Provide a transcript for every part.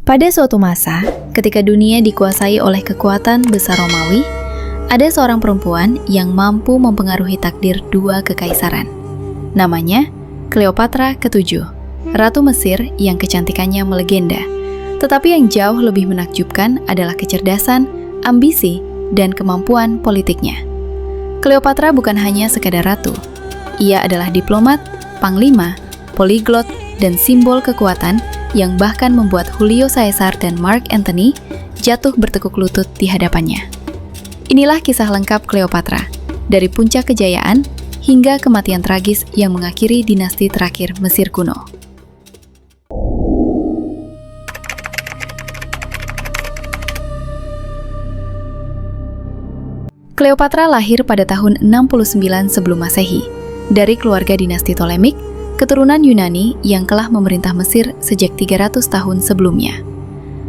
Pada suatu masa, ketika dunia dikuasai oleh kekuatan besar Romawi, ada seorang perempuan yang mampu mempengaruhi takdir dua kekaisaran. Namanya Cleopatra ke-7, Ratu Mesir yang kecantikannya melegenda. Tetapi yang jauh lebih menakjubkan adalah kecerdasan, ambisi, dan kemampuan politiknya. Cleopatra bukan hanya sekadar ratu. Ia adalah diplomat, panglima, poliglot, dan simbol kekuatan yang bahkan membuat Julio Caesar dan Mark Antony jatuh bertekuk lutut di hadapannya. Inilah kisah lengkap Cleopatra, dari puncak kejayaan hingga kematian tragis yang mengakhiri dinasti terakhir Mesir kuno. Cleopatra lahir pada tahun 69 sebelum Masehi, dari keluarga dinasti Ptolemik, keturunan Yunani yang telah memerintah Mesir sejak 300 tahun sebelumnya.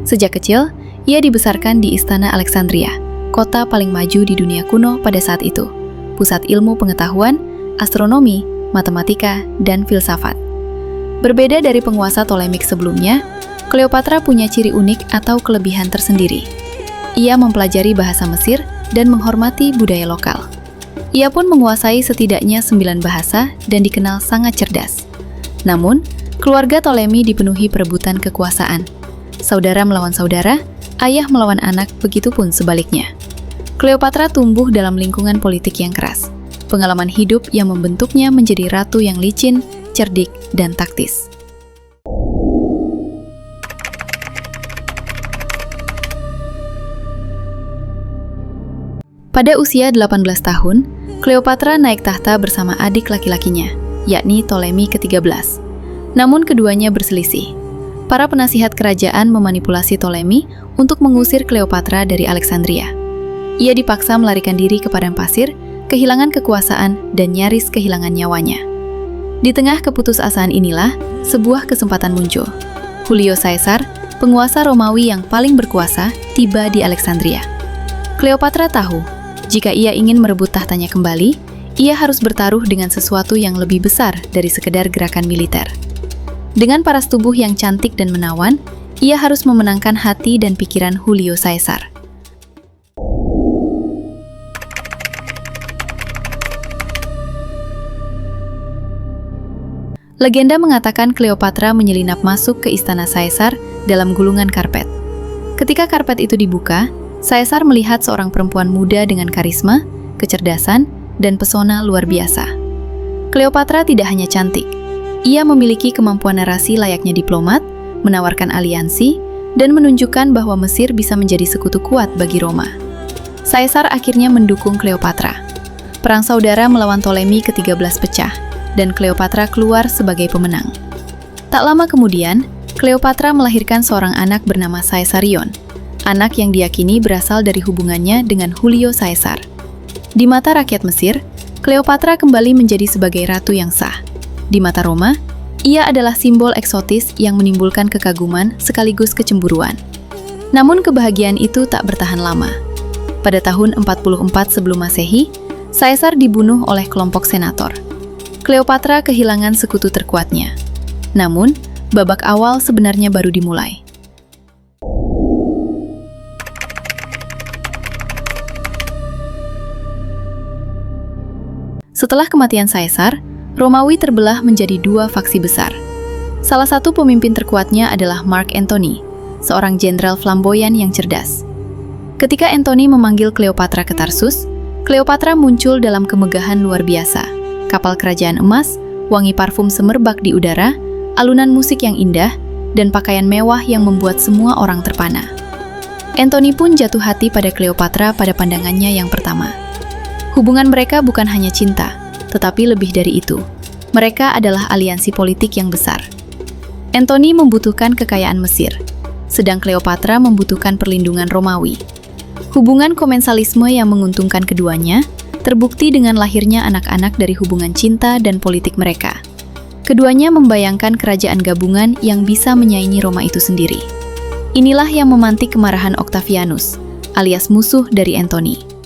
Sejak kecil, ia dibesarkan di Istana Alexandria, kota paling maju di dunia kuno pada saat itu, pusat ilmu pengetahuan, astronomi, matematika, dan filsafat. Berbeda dari penguasa Ptolemik sebelumnya, Cleopatra punya ciri unik atau kelebihan tersendiri. Ia mempelajari bahasa Mesir dan menghormati budaya lokal. Ia pun menguasai setidaknya 9 bahasa dan dikenal sangat cerdas. Namun, keluarga Ptolemy dipenuhi perebutan kekuasaan. Saudara melawan saudara, ayah melawan anak, begitupun sebaliknya. Cleopatra tumbuh dalam lingkungan politik yang keras. Pengalaman hidup yang membentuknya menjadi ratu yang licin, cerdik, dan taktis. Pada usia 18 tahun, Cleopatra naik tahta bersama adik laki-lakinya, yakni Ptolemy ke-13. Namun keduanya berselisih. Para penasihat kerajaan memanipulasi Ptolemy untuk mengusir Cleopatra dari Alexandria. Ia dipaksa melarikan diri ke padang pasir, kehilangan kekuasaan, dan nyaris kehilangan nyawanya. Di tengah keputusasaan inilah, sebuah kesempatan muncul. Julio Caesar, penguasa Romawi yang paling berkuasa, tiba di Alexandria. Cleopatra tahu, jika ia ingin merebut tahtanya kembali, ia harus bertaruh dengan sesuatu yang lebih besar dari sekedar gerakan militer. Dengan paras tubuh yang cantik dan menawan, ia harus memenangkan hati dan pikiran Julio Caesar. Legenda mengatakan Cleopatra menyelinap masuk ke istana Caesar dalam gulungan karpet. Ketika karpet itu dibuka, Caesar melihat seorang perempuan muda dengan karisma, kecerdasan, dan pesona luar biasa. Cleopatra tidak hanya cantik, ia memiliki kemampuan narasi layaknya diplomat, menawarkan aliansi, dan menunjukkan bahwa Mesir bisa menjadi sekutu kuat bagi Roma. Caesar akhirnya mendukung Cleopatra. Perang saudara melawan Ptolemy ke-13 pecah, dan Cleopatra keluar sebagai pemenang. Tak lama kemudian, Cleopatra melahirkan seorang anak bernama Caesarion, anak yang diyakini berasal dari hubungannya dengan Julio Caesar. Di mata rakyat Mesir, Cleopatra kembali menjadi sebagai ratu yang sah. Di mata Roma, ia adalah simbol eksotis yang menimbulkan kekaguman sekaligus kecemburuan. Namun kebahagiaan itu tak bertahan lama. Pada tahun 44 sebelum Masehi, Caesar dibunuh oleh kelompok senator. Cleopatra kehilangan sekutu terkuatnya. Namun, babak awal sebenarnya baru dimulai. Setelah kematian Caesar, Romawi terbelah menjadi dua faksi besar. Salah satu pemimpin terkuatnya adalah Mark Antony, seorang jenderal flamboyan yang cerdas. Ketika Antony memanggil Cleopatra ke Tarsus, Cleopatra muncul dalam kemegahan luar biasa. Kapal kerajaan emas, wangi parfum semerbak di udara, alunan musik yang indah, dan pakaian mewah yang membuat semua orang terpana. Antony pun jatuh hati pada Cleopatra pada pandangannya yang pertama. Hubungan mereka bukan hanya cinta, tetapi lebih dari itu. Mereka adalah aliansi politik yang besar. Antony membutuhkan kekayaan Mesir, sedang Cleopatra membutuhkan perlindungan Romawi. Hubungan komensalisme yang menguntungkan keduanya terbukti dengan lahirnya anak-anak dari hubungan cinta dan politik mereka. Keduanya membayangkan kerajaan gabungan yang bisa menyaingi Roma itu sendiri. Inilah yang memantik kemarahan Octavianus, alias musuh dari Antony.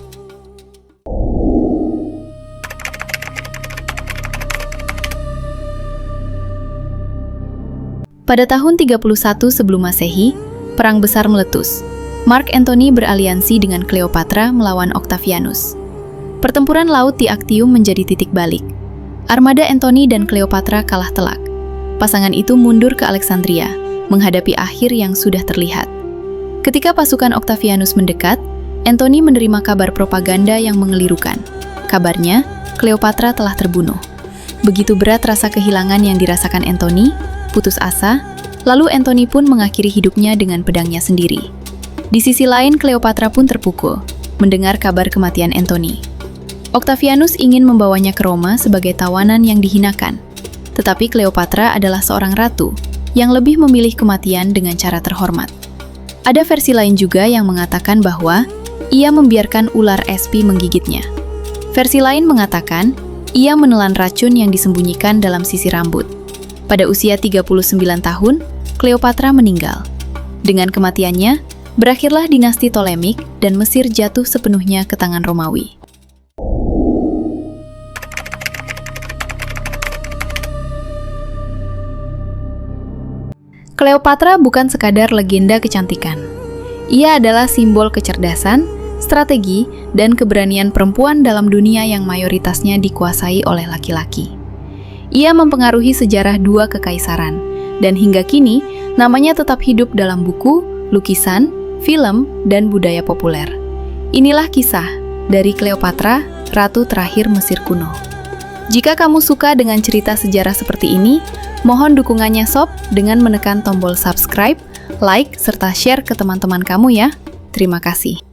Pada tahun 31 sebelum Masehi, perang besar meletus. Mark Antony beraliansi dengan Cleopatra melawan Octavianus. Pertempuran laut di Actium menjadi titik balik. Armada Antony dan Cleopatra kalah telak. Pasangan itu mundur ke Alexandria, menghadapi akhir yang sudah terlihat. Ketika pasukan Octavianus mendekat, Antony menerima kabar propaganda yang mengelirukan. Kabarnya, Cleopatra telah terbunuh. Begitu berat rasa kehilangan yang dirasakan Antony, putus asa, lalu Antony pun mengakhiri hidupnya dengan pedangnya sendiri. Di sisi lain, Cleopatra pun terpukul mendengar kabar kematian Antony. Octavianus ingin membawanya ke Roma sebagai tawanan yang dihinakan. Tetapi Cleopatra adalah seorang ratu yang lebih memilih kematian dengan cara terhormat. Ada versi lain juga yang mengatakan bahwa ia membiarkan ular espi menggigitnya. Versi lain mengatakan ia menelan racun yang disembunyikan dalam sisi rambut. Pada usia 39 tahun, Cleopatra meninggal. Dengan kematiannya, berakhirlah dinasti Ptolemik dan Mesir jatuh sepenuhnya ke tangan Romawi. Cleopatra bukan sekadar legenda kecantikan. Ia adalah simbol kecerdasan, strategi, dan keberanian perempuan dalam dunia yang mayoritasnya dikuasai oleh laki-laki. Ia mempengaruhi sejarah dua kekaisaran, dan hingga kini namanya tetap hidup dalam buku, lukisan, film, dan budaya populer. Inilah kisah dari Cleopatra, Ratu terakhir Mesir kuno. Jika kamu suka dengan cerita sejarah seperti ini, mohon dukungannya sob dengan menekan tombol subscribe, like, serta share ke teman-teman kamu ya. Terima kasih.